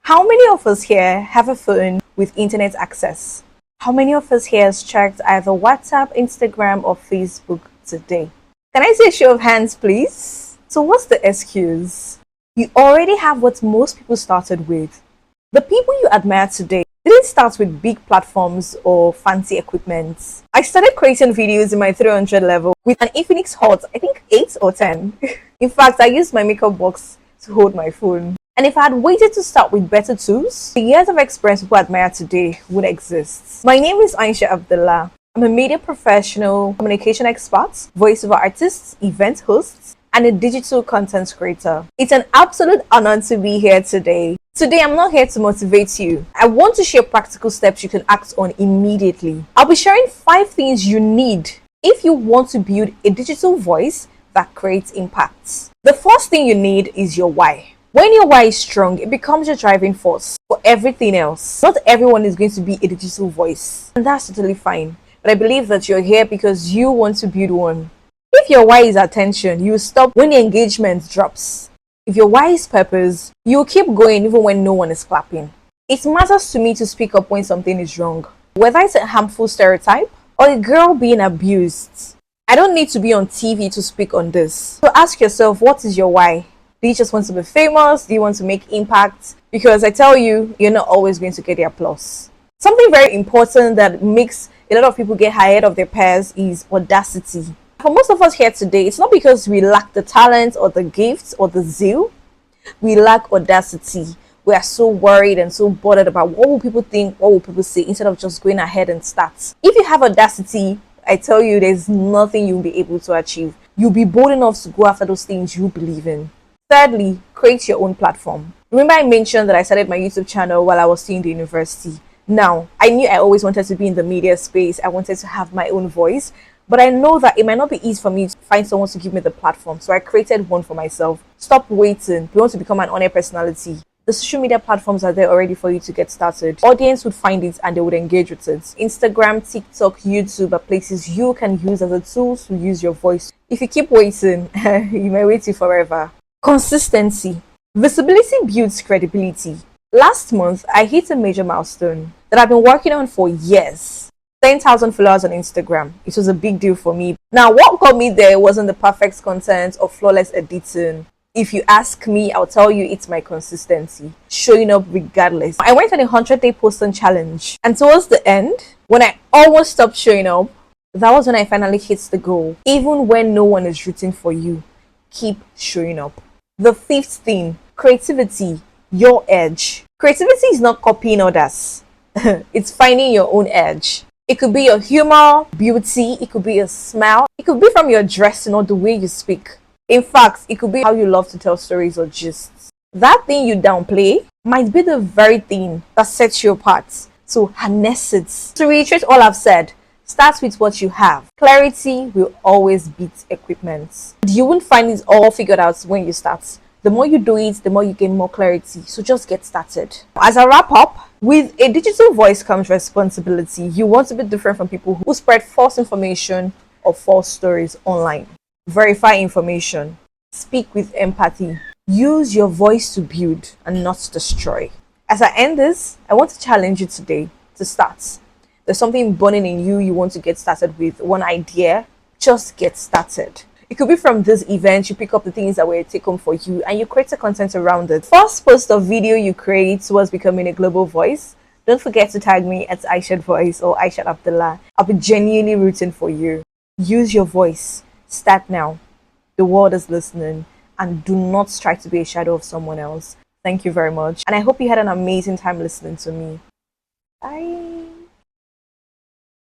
How many of us here have a phone with internet access? How many of us here has checked either WhatsApp, Instagram, or Facebook today? Can I see a show of hands, please? So what's the excuse? You already have what most people started with. The people you admire today didn't start with big platforms or fancy equipment. I started creating videos in my 300 level with an Infinix Hot, I think 8 or 10. In fact, I used my makeup box to hold my phone. And if I had waited to start with better tools, the years of experience people admire today would exist. My name is Aisha Abdullah. I'm a media professional, communication expert, voiceover artist, event host, and a digital content creator. It's an absolute honor to be here today. Today, I'm not here to motivate you. I want to share practical steps you can act on immediately. I'll be sharing 5 things you need if you want to build a digital voice that creates impacts. The first thing you need is your why. When your why is strong, it becomes your driving force for everything else. Not everyone is going to be a digital voice, and that's totally fine. But I believe that you're here because you want to build one. If your why is attention, you will stop when the engagement drops. If your why is purpose, you will keep going even when no one is clapping. It matters to me to speak up when something is wrong, whether it's a harmful stereotype or a girl being abused. I don't need to be on TV to speak on this. So ask yourself, what is your why? Do you just want to be famous? Do you want to make impact? Because I tell you, you're not always going to get the applause. Something very important that makes a lot of people get ahead of their peers is audacity. For most of us here today, it's not because we lack the talent or the gifts or the zeal. We lack audacity. We are so worried and so bothered about what will people think, what will people say, instead of just going ahead and start. If you have audacity, I tell you, there's nothing you'll be able to achieve. You'll be bold enough to go after those things you believe in. Thirdly, create your own platform. Remember I mentioned that I started my YouTube channel while I was still in the university. Now, I knew I always wanted to be in the media space. I wanted to have my own voice. But I know that it might not be easy for me to find someone to give me the platform. So I created one for myself. Stop waiting. You want to become an on-air personality. The social media platforms are there already for you to get started. Audience would find it and they would engage with it. Instagram, TikTok, YouTube are places you can use as a tool to use your voice. If you keep waiting, you may wait forever. Consistency. Visibility builds credibility. Last month, I hit a major milestone that I've been working on for years. 10,000 followers on Instagram. It was a big deal for me. Now, what got me there wasn't the perfect content or flawless editing. If you ask me, I'll tell you it's my consistency. Showing up regardless. I went on a 100-day posting challenge. And towards the end, when I almost stopped showing up, that was when I finally hit the goal. Even when no one is rooting for you, keep showing up. The 5th thing, creativity, your edge. Creativity is not copying others. It's finding your own edge. It could be your humor, beauty, it could be your smile, it could be from your dressing or the way you speak. In fact, it could be how you love to tell stories or gists. That thing you downplay might be the very thing that sets you apart. So harness it. To reiterate all I've said, start with what you have. Clarity will always beat equipment. You won't find it all figured out when you start. The more you do it, the more you gain more clarity. So just get started. As I wrap up, with a digital voice comes responsibility. You want to be different from people who spread false information or false stories online. Verify information. Speak with empathy. Use your voice to build and not destroy. As I end this, I want to challenge you today to start. There's something burning in you want to get started with, one idea, just get started. It could be from this event, you pick up the things that were a take home for you and you create a content around it. First post of video you create towards becoming a global voice. Don't forget to tag me at Aisha Voice or Aisha Abdullah. I'll be genuinely rooting for you. Use your voice. Start now. The world is listening and do not try to be a shadow of someone else. Thank you very much. And I hope you had an amazing time listening to me. Bye.